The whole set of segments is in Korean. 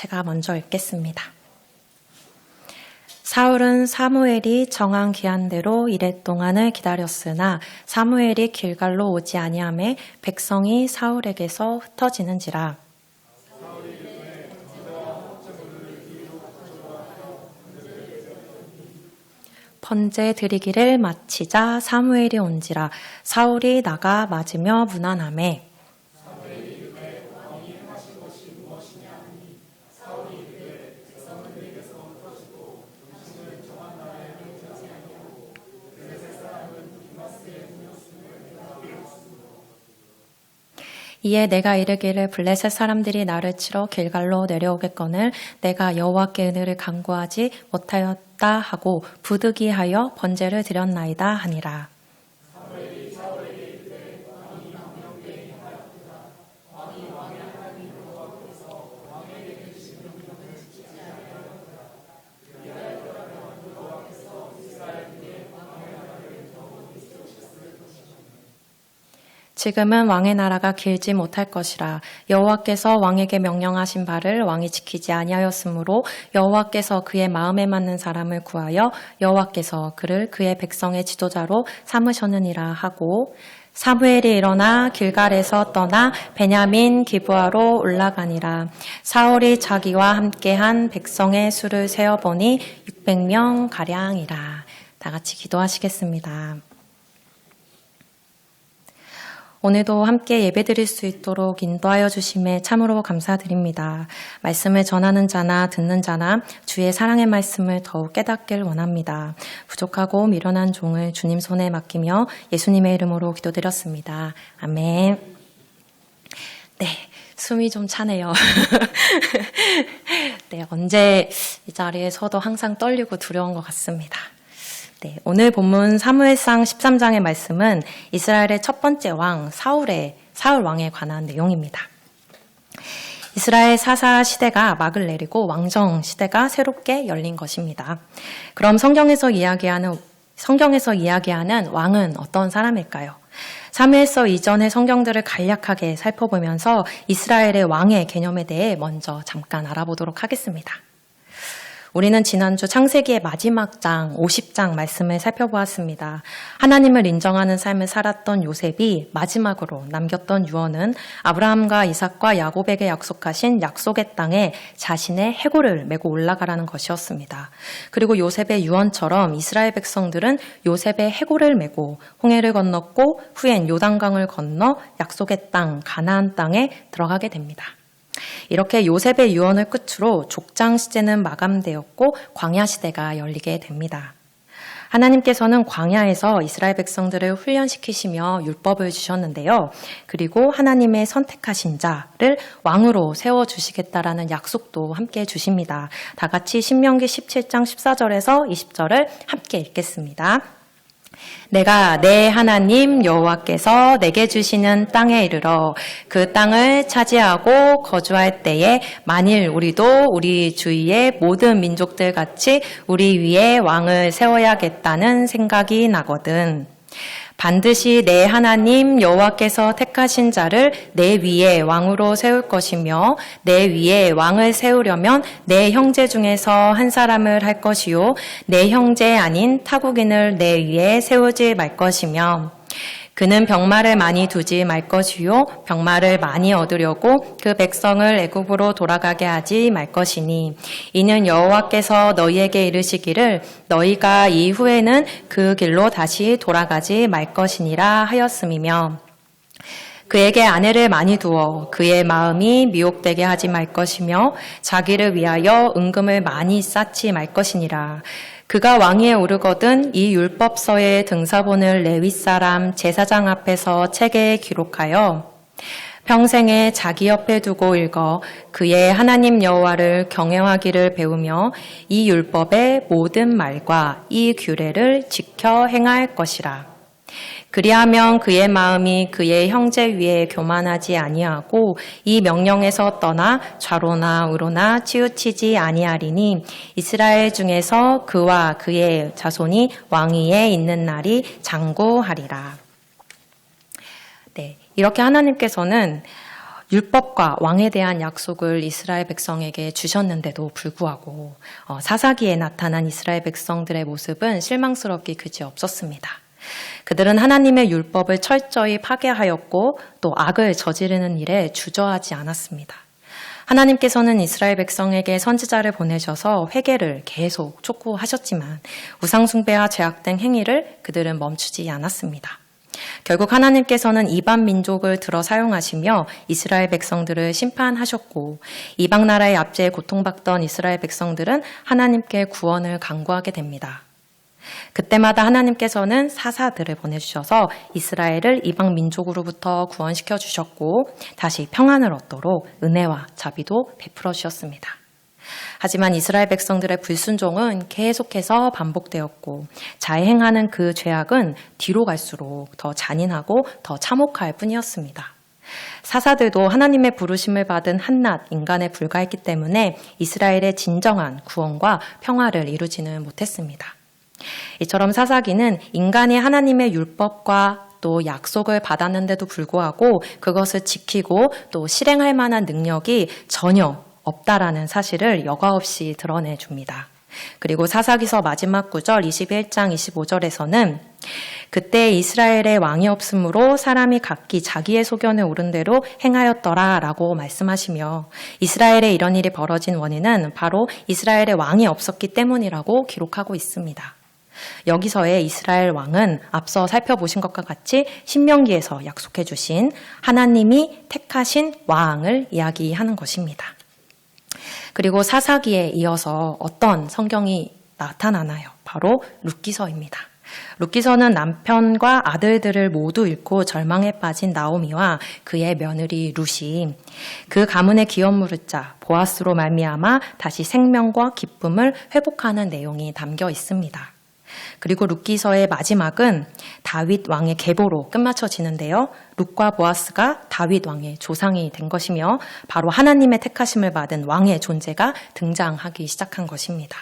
제가 먼저 읽겠습니다. 사울은 사무엘이 정한 기한대로 이랫 동안을 기다렸으나 사무엘이 길갈로 오지 아니하매 백성이 사울에게서 흩어지는지라. 번제 드리기를 마치자 사무엘이 온지라. 사울이 나가 맞으며 문안하매 이에 내가 이르기를 블레셋 사람들이 나를 치러 길갈로 내려오겠거늘 내가 여호와께 은혜를 간구하지 못하였다 하고 부득이하여 번제를 드렸나이다 하니라. 지금은 왕의 나라가 길지 못할 것이라. 여호와께서 왕에게 명령하신 바를 왕이 지키지 아니하였으므로 여호와께서 그의 마음에 맞는 사람을 구하여 여호와께서 그를 그의 백성의 지도자로 삼으셨느니라 하고 사무엘이 일어나 길갈에서 떠나 베냐민 기브아로 올라가니라. 사울이 자기와 함께한 백성의 수를 세어보니 600명 가량이라. 다 같이 기도하시겠습니다. 오늘도 함께 예배드릴 수 있도록 인도하여 주심에 참으로 감사드립니다. 말씀을 전하는 자나 듣는 자나 주의 사랑의 말씀을 더욱 깨닫길 원합니다. 부족하고 미련한 종을 주님 손에 맡기며 예수님의 이름으로 기도드렸습니다. 아멘. 네, 숨이 좀 차네요. 네, 언제 이 자리에 서도 항상 떨리고 두려운 것 같습니다. 네, 오늘 본문 사무엘상 13장의 말씀은 이스라엘의 첫 번째 왕 사울 왕에 관한 내용입니다. 이스라엘 사사 시대가 막을 내리고 왕정 시대가 새롭게 열린 것입니다. 그럼 성경에서 이야기하는 왕은 어떤 사람일까요? 사무엘서 이전의 성경들을 간략하게 살펴보면서 이스라엘의 왕의 개념에 대해 먼저 잠깐 알아보도록 하겠습니다. 우리는 지난주 창세기의 마지막 장 50장 말씀을 살펴보았습니다. 하나님을 인정하는 삶을 살았던 요셉이 마지막으로 남겼던 유언은 아브라함과 이삭과 야곱에게 약속하신 약속의 땅에 자신의 해골을 메고 올라가라는 것이었습니다. 그리고 요셉의 유언처럼 이스라엘 백성들은 요셉의 해골을 메고 홍해를 건넜고 후엔 요단강을 건너 약속의 땅 가나안 땅에 들어가게 됩니다. 이렇게 요셉의 유언을 끝으로 족장 시대는 마감되었고 광야 시대가 열리게 됩니다. 하나님께서는 광야에서 이스라엘 백성들을 훈련시키시며 율법을 주셨는데요. 그리고 하나님의 선택하신 자를 왕으로 세워주시겠다라는 약속도 함께 주십니다. 다 같이 신명기 17장 14절에서 20절을 함께 읽겠습니다. 내가 내 하나님 여호와께서 내게 주시는 땅에 이르러 그 땅을 차지하고 거주할 때에 만일 우리도 우리 주위의 모든 민족들 같이 우리 위에 왕을 세워야겠다는 생각이 나거든. 반드시 내 하나님 여호와께서 택하신 자를 내 위에 왕으로 세울 것이며 내 위에 왕을 세우려면 내 형제 중에서 한 사람을 할 것이요 내 형제 아닌 타국인을 내 위에 세우지 말 것이며 그는 병마를 많이 두지 말 것이요 병마를 많이 얻으려고 그 백성을 애굽으로 돌아가게 하지 말 것이니 이는 여호와께서 너희에게 이르시기를 너희가 이후에는 그 길로 다시 돌아가지 말 것이니라 하였음이며 그에게 아내를 많이 두어 그의 마음이 미혹되게 하지 말 것이며 자기를 위하여 은금을 많이 쌓지 말 것이니라. 그가 왕위에 오르거든 이 율법서의 등사본을 레위 사람 제사장 앞에서 책에 기록하여 평생에 자기 옆에 두고 읽어 그의 하나님 여호와를 경외하기를 배우며 이 율법의 모든 말과 이 규례를 지켜 행할 것이라. 그리하면 그의 마음이 그의 형제 위에 교만하지 아니하고 이 명령에서 떠나 좌로나 우로나 치우치지 아니하리니 이스라엘 중에서 그와 그의 자손이 왕위에 있는 날이 장구하리라. 네, 이렇게 하나님께서는 율법과 왕에 대한 약속을 이스라엘 백성에게 주셨는데도 불구하고 사사기에 나타난 이스라엘 백성들의 모습은 실망스럽기 그지없었습니다. 그들은 하나님의 율법을 철저히 파괴하였고 또 악을 저지르는 일에 주저하지 않았습니다. 하나님께서는 이스라엘 백성에게 선지자를 보내셔서 회개를 계속 촉구하셨지만 우상숭배와 죄악 등 행위를 그들은 멈추지 않았습니다. 결국 하나님께서는 이방 민족을 들어 사용하시며 이스라엘 백성들을 심판하셨고 이방 나라의 압제에 고통받던 이스라엘 백성들은 하나님께 구원을 간구하게 됩니다. 그때마다 하나님께서는 사사들을 보내주셔서 이스라엘을 이방 민족으로부터 구원시켜 주셨고 다시 평안을 얻도록 은혜와 자비도 베풀어 주셨습니다. 하지만 이스라엘 백성들의 불순종은 계속해서 반복되었고 자행하는 그 죄악은 뒤로 갈수록 더 잔인하고 더 참혹할 뿐이었습니다. 사사들도 하나님의 부르심을 받은 한낱 인간에 불과했기 때문에 이스라엘의 진정한 구원과 평화를 이루지는 못했습니다. 이처럼 사사기는 인간이 하나님의 율법과 또 약속을 받았는데도 불구하고 그것을 지키고 또 실행할 만한 능력이 전혀 없다라는 사실을 여과없이 드러내줍니다. 그리고 사사기서 마지막 구절 21장 25절에서는 그때 이스라엘의 왕이 없으므로 사람이 각기 자기의 소견에 오른 대로 행하였더라 라고 말씀하시며 이스라엘에 이런 일이 벌어진 원인은 바로 이스라엘의 왕이 없었기 때문이라고 기록하고 있습니다. 여기서의 이스라엘 왕은 앞서 살펴보신 것과 같이 신명기에서 약속해 주신 하나님이 택하신 왕을 이야기하는 것입니다. 그리고 사사기에 이어서 어떤 성경이 나타나나요? 바로 룻기서입니다. 룻기서는 남편과 아들들을 모두 잃고 절망에 빠진 나오미와 그의 며느리 룻이 그 가문의 기업 물을 자 보아스로 말미암아 다시 생명과 기쁨을 회복하는 내용이 담겨 있습니다. 그리고 룻기서의 마지막은 다윗 왕의 계보로 끝마쳐지는데요. 룻과 보아스가 다윗 왕의 조상이 된 것이며 바로 하나님의 택하심을 받은 왕의 존재가 등장하기 시작한 것입니다.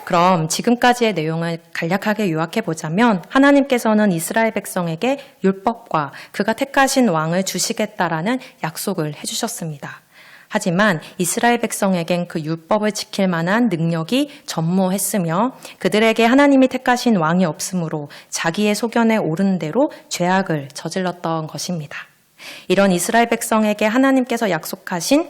그럼 지금까지의 내용을 간략하게 요약해 보자면 하나님께서는 이스라엘 백성에게 율법과 그가 택하신 왕을 주시겠다라는 약속을 해주셨습니다. 하지만 이스라엘 백성에겐 그 율법을 지킬 만한 능력이 전무했으며 그들에게 하나님이 택하신 왕이 없으므로 자기의 소견에 오른 대로 죄악을 저질렀던 것입니다. 이런 이스라엘 백성에게 하나님께서는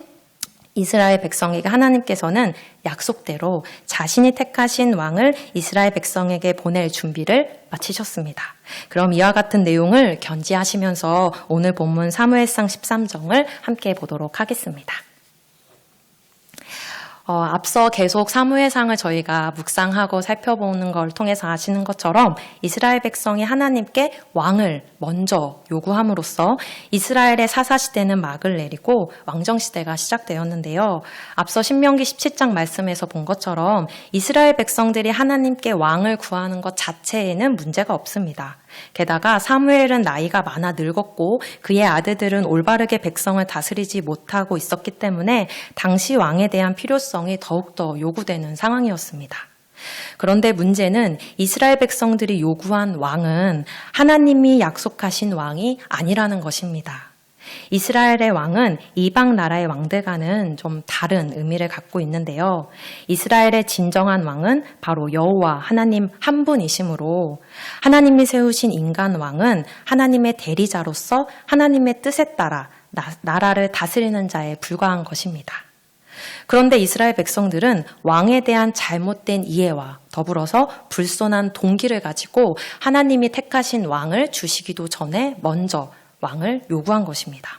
약속대로 자신이 택하신 왕을 이스라엘 백성에게 보낼 준비를 마치셨습니다. 그럼 이와 같은 내용을 견지하시면서 오늘 본문 사무엘상 13장을 함께 보도록 하겠습니다. 앞서 계속 사무엘상을 저희가 묵상하고 살펴보는 걸 통해서 아시는 것처럼 이스라엘 백성이 하나님께 왕을 먼저 요구함으로써 이스라엘의 사사시대는 막을 내리고 왕정시대가 시작되었는데요. 앞서 신명기 17장 말씀에서 본 것처럼 이스라엘 백성들이 하나님께 왕을 구하는 것 자체에는 문제가 없습니다. 게다가 사무엘은 나이가 많아 늙었고 그의 아들들은 올바르게 백성을 다스리지 못하고 있었기 때문에 당시 왕에 대한 필요성이 더욱더 요구되는 상황이었습니다. 그런데 문제는 이스라엘 백성들이 요구한 왕은 하나님이 약속하신 왕이 아니라는 것입니다. 이스라엘의 왕은 이방 나라의 왕들과는 좀 다른 의미를 갖고 있는데요. 이스라엘의 진정한 왕은 바로 여호와 하나님 한 분이시므로 하나님이 세우신 인간 왕은 하나님의 대리자로서 하나님의 뜻에 따라 나라를 다스리는 자에 불과한 것입니다. 그런데 이스라엘 백성들은 왕에 대한 잘못된 이해와 더불어서 불손한 동기를 가지고 하나님이 택하신 왕을 주시기도 전에 먼저 왕을 요구한 것입니다.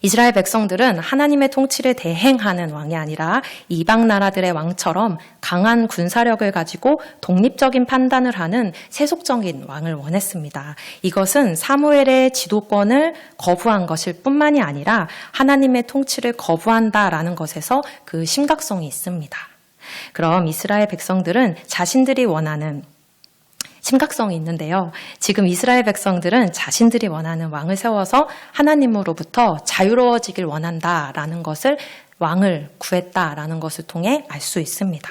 이스라엘 백성들은 하나님의 통치를 대행하는 왕이 아니라 이방 나라들의 왕처럼 강한 군사력을 가지고 독립적인 판단을 하는 세속적인 왕을 원했습니다. 이것은 사무엘의 지도권을 거부한 것일 뿐만이 아니라 하나님의 통치를 거부한다라는 것에서 그 심각성이 있습니다. 그럼 이스라엘 백성들은 자신들이 원하는 심각성이 있는데요. 지금 이스라엘 백성들은 자신들이 원하는 왕을 세워서 하나님으로부터 자유로워지길 원한다라는 것을 왕을 구했다라는 것을 통해 알 수 있습니다.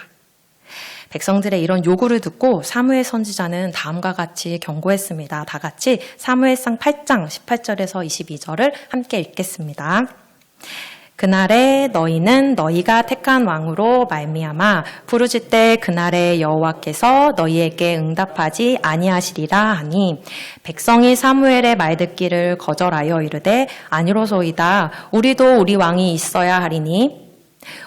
백성들의 이런 요구를 듣고 사무엘 선지자는 다음과 같이 경고했습니다. 다 같이 사무엘상 8장 18절에서 22절을 함께 읽겠습니다. 그날에 너희는 너희가 택한 왕으로 말미암아 부르짖되 그날에 여호와께서 너희에게 응답하지 아니하시리라 하니 백성이 사무엘의 말 듣기를 거절하여 이르되 아니로소이다. 우리도 우리 왕이 있어야 하리니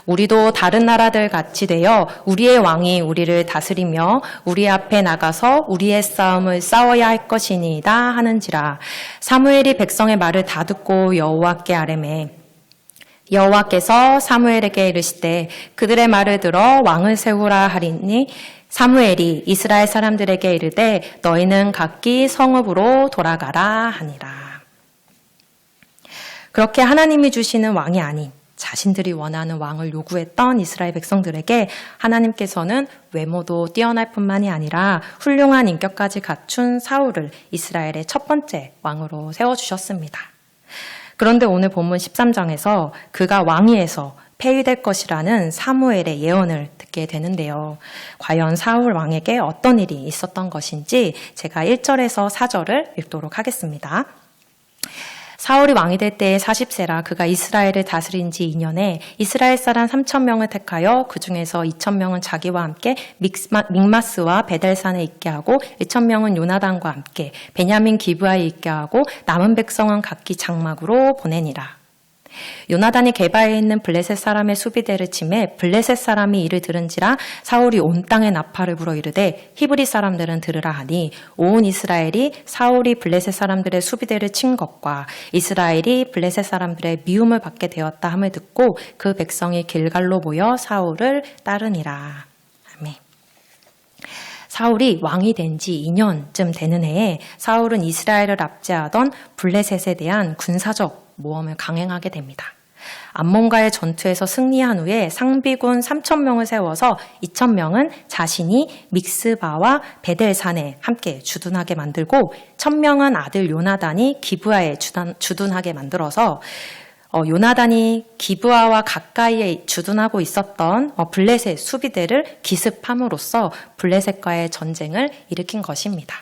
우리도 다른 나라들 같이 되어 우리의 왕이 우리를 다스리며 우리 앞에 나가서 우리의 싸움을 싸워야 할 것이니이다 하는지라. 사무엘이 백성의 말을 다 듣고 여호와께 아뢰매 여호와께서 사무엘에게 이르시되 그들의 말을 들어 왕을 세우라 하리니 사무엘이 이스라엘 사람들에게 이르되 너희는 각기 성읍으로 돌아가라 하니라. 그렇게 하나님이 주시는 왕이 아닌 자신들이 원하는 왕을 요구했던 이스라엘 백성들에게 하나님께서는 외모도 뛰어날 뿐만이 아니라 훌륭한 인격까지 갖춘 사울을 이스라엘의 첫 번째 왕으로 세워주셨습니다. 그런데 오늘 본문 13장에서 그가 왕위에서 폐위될 것이라는 사무엘의 예언을 듣게 되는데요. 과연 사울 왕에게 어떤 일이 있었던 것인지 제가 1절에서 4절을 읽도록 하겠습니다. 사울이 왕이 될 때에 40세라 그가 이스라엘을 다스린 지 2년에 이스라엘 사람 3,000명을 택하여 그 중에서 2,000명은 자기와 함께 믹마스와 베델산에 있게 하고 1,000명은 요나단과 함께 베냐민 기브아에 있게 하고 남은 백성은 각기 장막으로 보내니라. 요나단이 게바에 있는 블레셋 사람의 수비대를 치매 블레셋 사람이 이를 들은지라 사울이 온 땅에 나팔을 불어 이르되 히브리 사람들은 들으라 하니 온 이스라엘이 사울이 블레셋 사람들의 수비대를 친 것과 이스라엘이 블레셋 사람들의 미움을 받게 되었다 함을 듣고 그 백성이 길갈로 모여 사울을 따르니라. 아멘. 사울이 왕이 된 지 2년쯤 되는 해에 사울은 이스라엘을 압제하던 블레셋에 대한 군사적 모험을 강행하게 됩니다. 암몬과의 전투에서 승리한 후에 상비군 3,000명을 세워서 2,000명은 자신이 믹스바와 베델산에 함께 주둔하게 만들고 1,000명은 아들 요나단이 기브아에 주둔하게 만들어서 요나단이 기브아와 가까이에 주둔하고 있었던 블레셋 수비대를 기습함으로써 블레셋과의 전쟁을 일으킨 것입니다.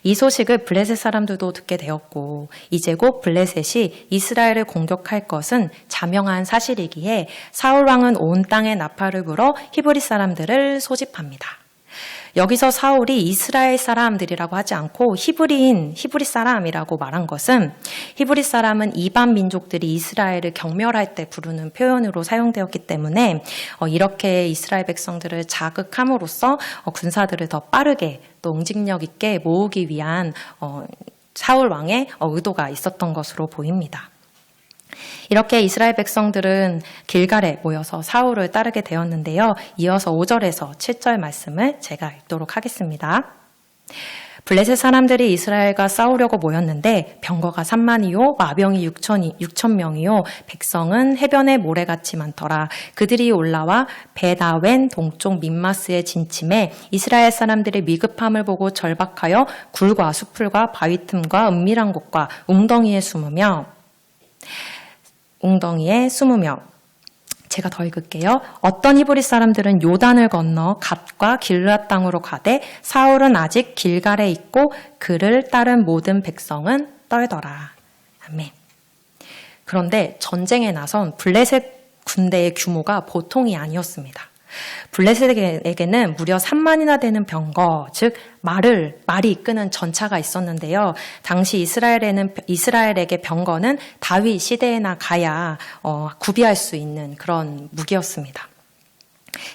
이 소식을 블레셋 사람들도 듣게 되었고 이제 곧 블레셋이 이스라엘을 공격할 것은 자명한 사실이기에 사울 왕은 온 땅에 나팔을 불어 히브리 사람들을 소집합니다. 여기서 사울이 이스라엘 사람들이라고 하지 않고 히브리 사람이라고 말한 것은 히브리 사람은 이방 민족들이 이스라엘을 경멸할 때 부르는 표현으로 사용되었기 때문에 이렇게 이스라엘 백성들을 자극함으로써 군사들을 더 빠르게 또 응징력 있게 모으기 위한 사울 왕의 의도가 있었던 것으로 보입니다. 이렇게 이스라엘 백성들은 길갈에 모여서 사울을 따르게 되었는데요. 이어서 5절에서 7절 말씀을 제가 읽도록 하겠습니다. 블레셋 사람들이 이스라엘과 싸우려고 모였는데 병거가 30,000이요 마병이 6,000명이요 백성은 해변에 모래같이 많더라. 그들이 올라와 베다웬 동쪽 믹마스에 진침해 이스라엘 사람들의 미급함을 보고 절박하여 굴과 수풀과 바위 틈과 은밀한 곳과 웅덩이에 숨으며 제가 더 읽을게요. 어떤 히브리 사람들은 요단을 건너 갓과 길르앗 땅으로 가되 사울은 아직 길갈에 있고 그를 따른 모든 백성은 떨더라. 아멘. 그런데 전쟁에 나선 블레셋 군대의 규모가 보통이 아니었습니다. 블레셋에게는 무려 3만이나 되는 병거, 즉 말이 이끄는 전차가 있었는데요. 당시 이스라엘에게 병거는 다윗 시대에나 가야 구비할 수 있는 그런 무기였습니다.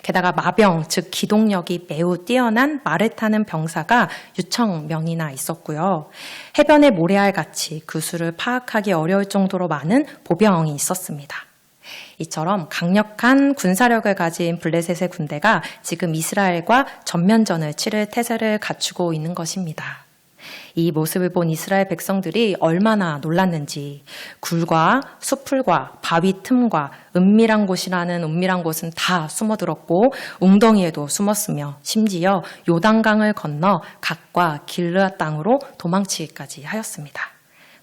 게다가 마병, 즉 기동력이 매우 뛰어난 말을 타는 병사가 6,000명이나 있었고요. 해변의 모래알같이 그 수를 파악하기 어려울 정도로 많은 보병이 있었습니다. 이처럼 강력한 군사력을 가진 블레셋의 군대가 지금 이스라엘과 전면전을 치를 태세를 갖추고 있는 것입니다. 이 모습을 본 이스라엘 백성들이 얼마나 놀랐는지 굴과 수풀과 바위 틈과 은밀한 곳은 다 숨어들었고 웅덩이에도 숨었으며 심지어 요단강을 건너 갓과 길르앗 땅으로 도망치기까지 하였습니다.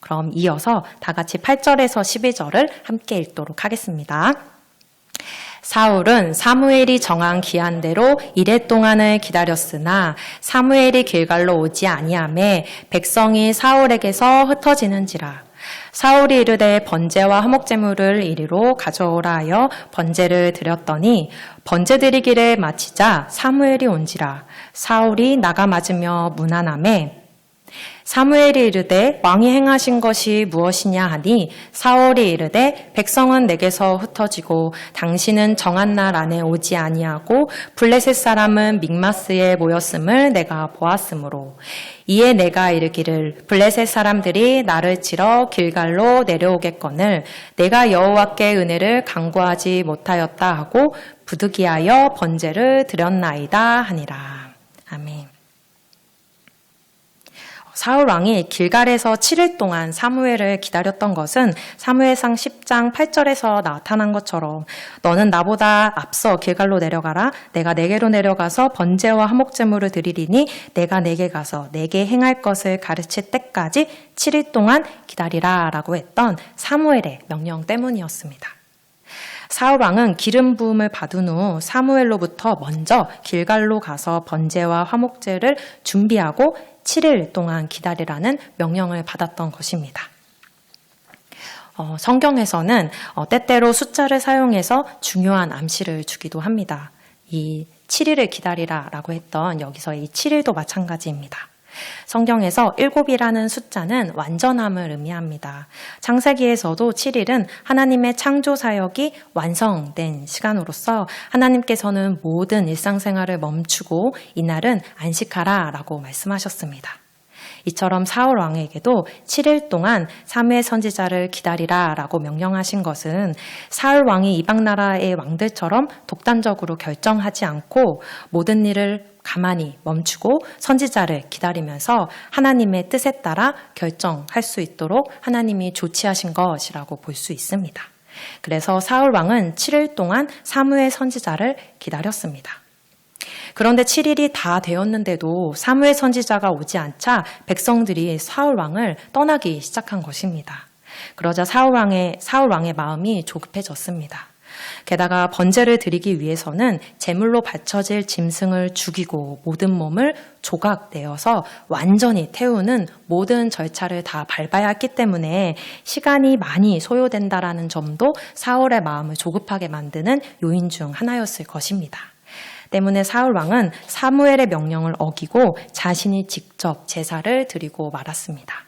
그럼 이어서 다 같이 8절에서 12절을 함께 읽도록 하겠습니다. 사울은 사무엘이 정한 기한대로 이레 동안을 기다렸으나 사무엘이 길갈로 오지 아니하매 백성이 사울에게서 흩어지는지라. 사울이 이르되 번제와 화목제물을 이리로 가져오라 하여 번제를 드렸더니 번제 드리기를 마치자 사무엘이 온지라. 사울이 나가 맞으며 문안하매 사무엘이 이르되 왕이 행하신 것이 무엇이냐 하니 사울이 이르되 백성은 내게서 흩어지고 당신은 정한 날 안에 오지 아니하고 블레셋 사람은 믹마스에 모였음을 내가 보았으므로 이에 내가 이르기를 블레셋 사람들이 나를 치러 길갈로 내려오겠거늘 내가 여호와께 은혜를 간구하지 못하였다 하고 부득이하여 번제를 드렸나이다 하니라. 아멘. 사울 왕이 길갈에서 7일 동안 사무엘을 기다렸던 것은 사무엘상 10장 8절에서 나타난 것처럼 너는 나보다 앞서 길갈로 내려가라. 내가 내게로 내려가서 번제와 화목제물을 드리리니 내가 내게 가서 내게 행할 것을 가르칠 때까지 7일 동안 기다리라 라고 했던 사무엘의 명령 때문이었습니다. 사울 왕은 기름 부음을 받은 후 사무엘로부터 먼저 길갈로 가서 번제와 화목제를 준비하고 7일 동안 기다리라는 명령을 받았던 것입니다. 성경에서는 때때로 숫자를 사용해서 중요한 암시를 주기도 합니다. 이 7일을 기다리라라고 했던 여기서 이 7일도 마찬가지입니다. 성경에서 7이라는 숫자는 완전함을 의미합니다. 창세기에서도 7일은 하나님의 창조 사역이 완성된 시간으로서 하나님께서는 모든 일상생활을 멈추고 이날은 안식하라 라고 말씀하셨습니다. 이처럼 사울 왕에게도 7일 동안 사무엘 선지자를 기다리라 라고 명령하신 것은 사울 왕이 이방 나라의 왕들처럼 독단적으로 결정하지 않고 모든 일을 가만히 멈추고 선지자를 기다리면서 하나님의 뜻에 따라 결정할 수 있도록 하나님이 조치하신 것이라고 볼 수 있습니다. 그래서 사울 왕은 7일 동안 사무엘 선지자를 기다렸습니다. 그런데 7일이 다 되었는데도 사무엘 선지자가 오지 않자 백성들이 사울 왕을 떠나기 시작한 것입니다. 그러자 사울 왕의 마음이 조급해졌습니다. 게다가 번제를 드리기 위해서는 제물로 바쳐질 짐승을 죽이고 모든 몸을 조각내어서 완전히 태우는 모든 절차를 다 밟아야 했기 때문에 시간이 많이 소요된다라는 점도 사울의 마음을 조급하게 만드는 요인 중 하나였을 것입니다. 때문에 사울 왕은 사무엘의 명령을 어기고 자신이 직접 제사를 드리고 말았습니다.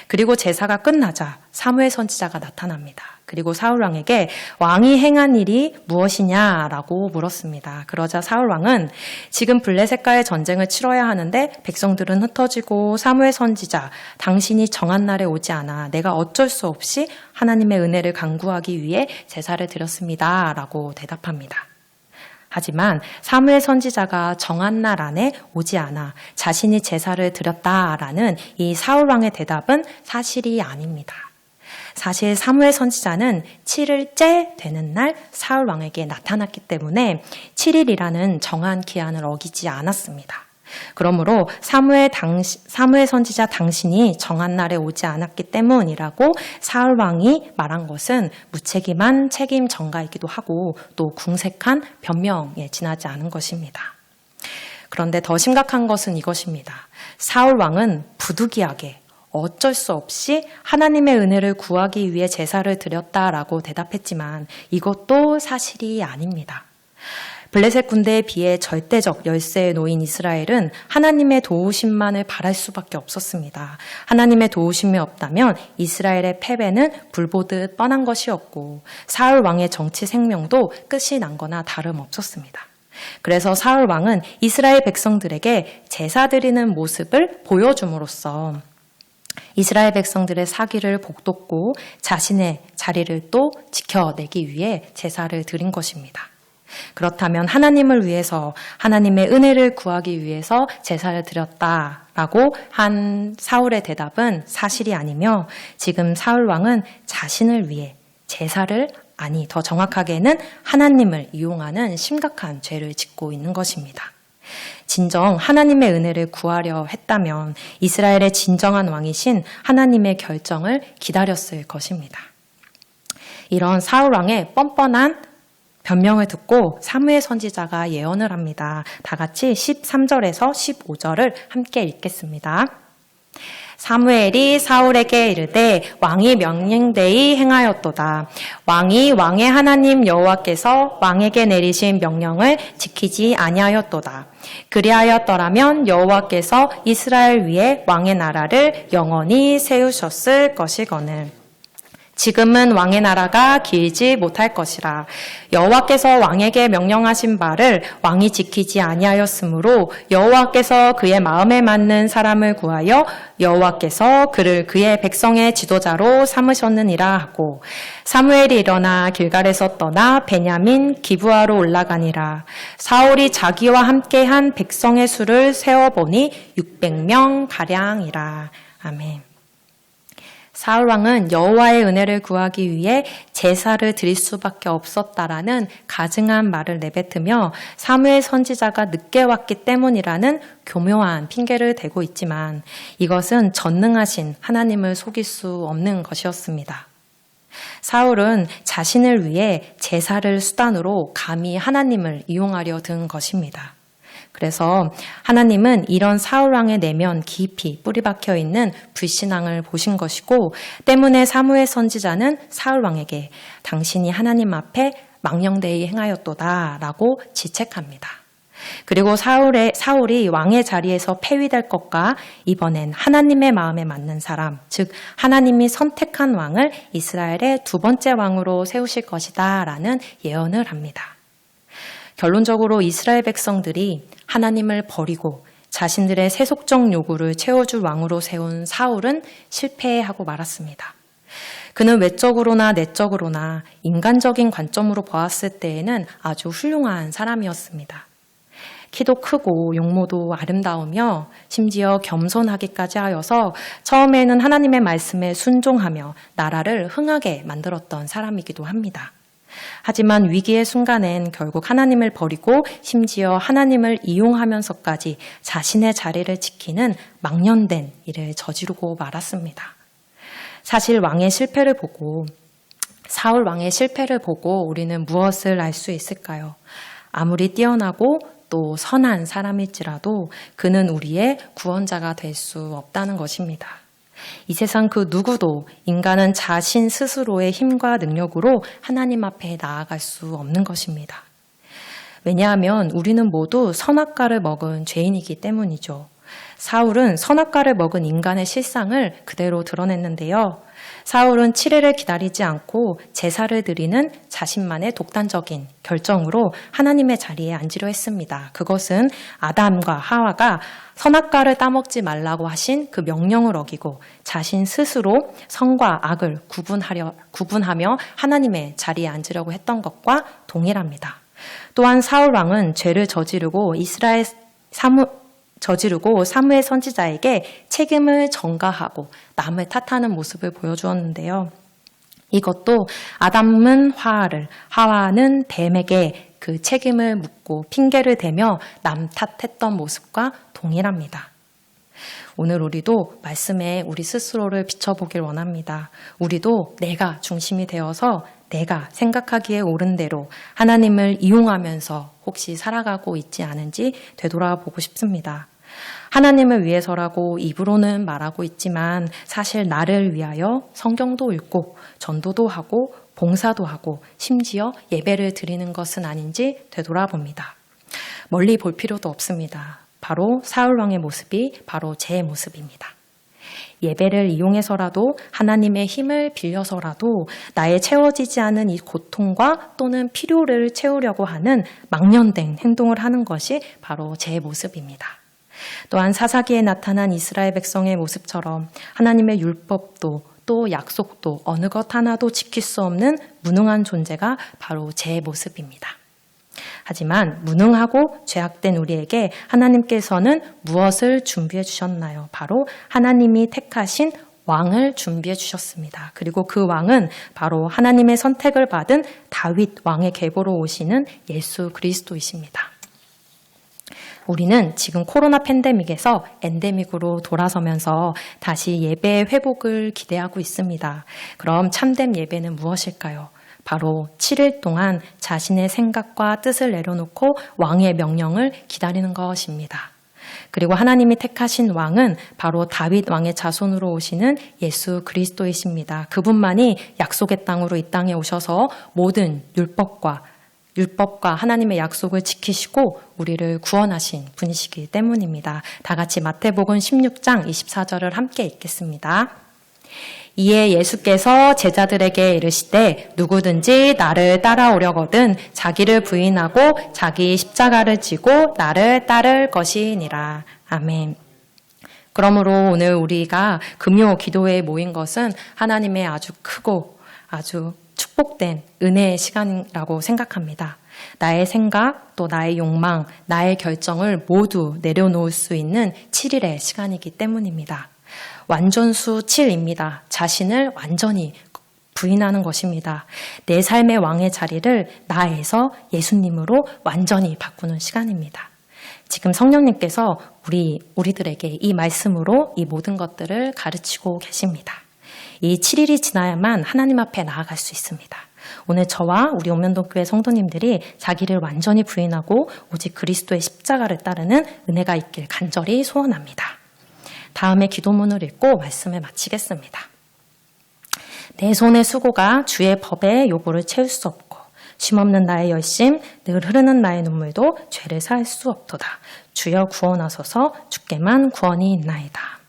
그리고 제사가 끝나자 사무엘 선지자가 나타납니다. 그리고 사울 왕에게 왕이 행한 일이 무엇이냐라고 물었습니다. 그러자 사울 왕은 지금 블레셋과의 전쟁을 치러야 하는데 백성들은 흩어지고 사무엘 선지자 당신이 정한 날에 오지 않아 내가 어쩔 수 없이 하나님의 은혜를 간구하기 위해 제사를 드렸습니다. 라고 대답합니다. 하지만 사무엘 선지자가 정한 날 안에 오지 않아 자신이 제사를 드렸다라는 이 사울 왕의 대답은 사실이 아닙니다. 사실 사무엘 선지자는 7일째 되는 날 사울 왕에게 나타났기 때문에 7일이라는 정한 기한을 어기지 않았습니다. 그러므로 사무엘 선지자 당신이 정한 날에 오지 않았기 때문이라고 사울 왕이 말한 것은 무책임한 책임 전가이기도 하고 또 궁색한 변명에 지나지 않은 것입니다. 그런데 더 심각한 것은 이것입니다. 사울 왕은 부득이하게 어쩔 수 없이 하나님의 은혜를 구하기 위해 제사를 드렸다라고 대답했지만 이것도 사실이 아닙니다. 블레셋 군대에 비해 절대적 열세에 놓인 이스라엘은 하나님의 도우심만을 바랄 수밖에 없었습니다. 하나님의 도우심이 없다면 이스라엘의 패배는 불보듯 뻔한 것이었고 사울 왕의 정치 생명도 끝이 난 거나 다름없었습니다. 그래서 사울 왕은 이스라엘 백성들에게 제사 드리는 모습을 보여줌으로써 이스라엘 백성들의 사기를 복돋고 자신의 자리를 또 지켜내기 위해 제사를 드린 것입니다. 그렇다면 하나님을 위해서 하나님의 은혜를 구하기 위해서 제사를 드렸다라고 한 사울의 대답은 사실이 아니며 지금 사울 왕은 자신을 위해 제사를 더 정확하게는 하나님을 이용하는 심각한 죄를 짓고 있는 것입니다. 진정 하나님의 은혜를 구하려 했다면 이스라엘의 진정한 왕이신 하나님의 결정을 기다렸을 것입니다. 이런 사울 왕의 뻔뻔한 변명을 듣고 사무엘 선지자가 예언을 합니다. 다 같이 13절에서 15절을 함께 읽겠습니다. 사무엘이 사울에게 이르되 왕이 명령되이 행하였도다. 왕이 왕의 하나님 여호와께서 왕에게 내리신 명령을 지키지 아니하였도다. 그리하였더라면 여호와께서 이스라엘 위에 왕의 나라를 영원히 세우셨을 것이거늘. 지금은 왕의 나라가 길지 못할 것이라. 여호와께서 왕에게 명령하신 바를 왕이 지키지 아니하였으므로 여호와께서 그의 마음에 맞는 사람을 구하여 여호와께서 그를 그의 백성의 지도자로 삼으셨느니라 하고, 사무엘이 일어나 길갈에서 떠나 베냐민 기브아로 올라가니라. 사울이 자기와 함께한 백성의 수를 세어보니 600명 가량이라. 아멘. 사울 왕은 여호와의 은혜를 구하기 위해 제사를 드릴 수밖에 없었다라는 가증한 말을 내뱉으며 사무엘 선지자가 늦게 왔기 때문이라는 교묘한 핑계를 대고 있지만, 이것은 전능하신 하나님을 속일 수 없는 것이었습니다. 사울은 자신을 위해 제사를 수단으로 감히 하나님을 이용하려 든 것입니다. 그래서 하나님은 이런 사울 왕의 내면 깊이 뿌리박혀 있는 불신앙을 보신 것이고, 때문에 사무엘 선지자는 사울 왕에게 당신이 하나님 앞에 망령되이 행하였도다 라고 지책합니다. 그리고 사울이 왕의 자리에서 폐위될 것과 이번엔 하나님의 마음에 맞는 사람, 즉 하나님이 선택한 왕을 이스라엘의 두 번째 왕으로 세우실 것이다 라는 예언을 합니다. 결론적으로 이스라엘 백성들이 하나님을 버리고 자신들의 세속적 요구를 채워줄 왕으로 세운 사울은 실패하고 말았습니다. 그는 외적으로나 내적으로나 인간적인 관점으로 보았을 때에는 아주 훌륭한 사람이었습니다. 키도 크고 용모도 아름다우며 심지어 겸손하기까지 하여서 처음에는 하나님의 말씀에 순종하며 나라를 흥하게 만들었던 사람이기도 합니다. 하지만 위기의 순간엔 결국 하나님을 버리고 심지어 하나님을 이용하면서까지 자신의 자리를 지키는 망령된 일을 저지르고 말았습니다. 사실 사울 왕의 실패를 보고 우리는 무엇을 알 수 있을까요? 아무리 뛰어나고 또 선한 사람일지라도 그는 우리의 구원자가 될 수 없다는 것입니다. 이 세상 그 누구도 인간은 자신 스스로의 힘과 능력으로 하나님 앞에 나아갈 수 없는 것입니다. 왜냐하면 우리는 모두 선악과를 먹은 죄인이기 때문이죠. 사울은 선악과를 먹은 인간의 실상을 그대로 드러냈는데요. 사울은 7일을 기다리지 않고 제사를 드리는 자신만의 독단적인 결정으로 하나님의 자리에 앉으려 했습니다. 그것은 아담과 하와가 선악과를 따먹지 말라고 하신 그 명령을 어기고 자신 스스로 선과 악을 구분하며 하나님의 자리에 앉으려고 했던 것과 동일합니다. 또한 사울 왕은 죄를 저지르고 사무엘 선지자에게 책임을 전가하고 남을 탓하는 모습을 보여주었는데요. 이것도 아담은 화를, 하와는 뱀에게 그 책임을 묻고 핑계를 대며 남 탓했던 모습과 동일합니다. 오늘 우리도 말씀에 우리 스스로를 비춰보길 원합니다. 우리도 내가 중심이 되어서 내가 생각하기에 옳은 대로 하나님을 이용하면서 혹시 살아가고 있지 않은지 되돌아보고 싶습니다. 하나님을 위해서라고 입으로는 말하고 있지만 사실 나를 위하여 성경도 읽고 전도도 하고 봉사도 하고 심지어 예배를 드리는 것은 아닌지 되돌아봅니다. 멀리 볼 필요도 없습니다. 바로 사울 왕의 모습이 바로 제 모습입니다. 예배를 이용해서라도 하나님의 힘을 빌려서라도 나의 채워지지 않은 이 고통과 또는 필요를 채우려고 하는 망령된 행동을 하는 것이 바로 제 모습입니다. 또한 사사기에 나타난 이스라엘 백성의 모습처럼 하나님의 율법도 또 약속도 어느 것 하나도 지킬 수 없는 무능한 존재가 바로 제 모습입니다. 하지만 무능하고 죄악된 우리에게 하나님께서는 무엇을 준비해 주셨나요? 바로 하나님이 택하신 왕을 준비해 주셨습니다. 그리고 그 왕은 바로 하나님의 선택을 받은 다윗 왕의 계보로 오시는 예수 그리스도이십니다. 우리는 지금 코로나 팬데믹에서 엔데믹으로 돌아서면서 다시 예배의 회복을 기대하고 있습니다. 그럼 참된 예배는 무엇일까요? 바로 7일 동안 자신의 생각과 뜻을 내려놓고 왕의 명령을 기다리는 것입니다. 그리고 하나님이 택하신 왕은 바로 다윗 왕의 자손으로 오시는 예수 그리스도이십니다. 그분만이 약속의 땅으로 이 땅에 오셔서 모든 율법과 하나님의 약속을 지키시고 우리를 구원하신 분이시기 때문입니다. 다 같이 마태복음 16장 24절을 함께 읽겠습니다. 이에 예수께서 제자들에게 이르시되 누구든지 나를 따라오려거든 자기를 부인하고 자기 십자가를 지고 나를 따를 것이니라. 아멘. 그러므로 오늘 우리가 금요 기도회에 모인 것은 하나님의 아주 크고 아주 축복된 은혜의 시간이라고 생각합니다. 나의 생각, 또 나의 욕망, 나의 결정을 모두 내려놓을 수 있는 7일의 시간이기 때문입니다. 완전수 7입니다. 자신을 완전히 부인하는 것입니다. 내 삶의 왕의 자리를 나에서 예수님으로 완전히 바꾸는 시간입니다. 지금 성령님께서 우리들에게 이 말씀으로 이 모든 것들을 가르치고 계십니다. 이 7일이 지나야만 하나님 앞에 나아갈 수 있습니다. 오늘 저와 우리 옥면동교회 성도님들이 자기를 완전히 부인하고 오직 그리스도의 십자가를 따르는 은혜가 있길 간절히 소원합니다. 다음에 기도문을 읽고 말씀을 마치겠습니다. 내 손의 수고가 주의 법의 요구를 채울 수 없고 쉼없는 나의 열심, 늘 흐르는 나의 눈물도 죄를 살 수 없도다. 주여 구원하소서. 주께만 구원이 있나이다.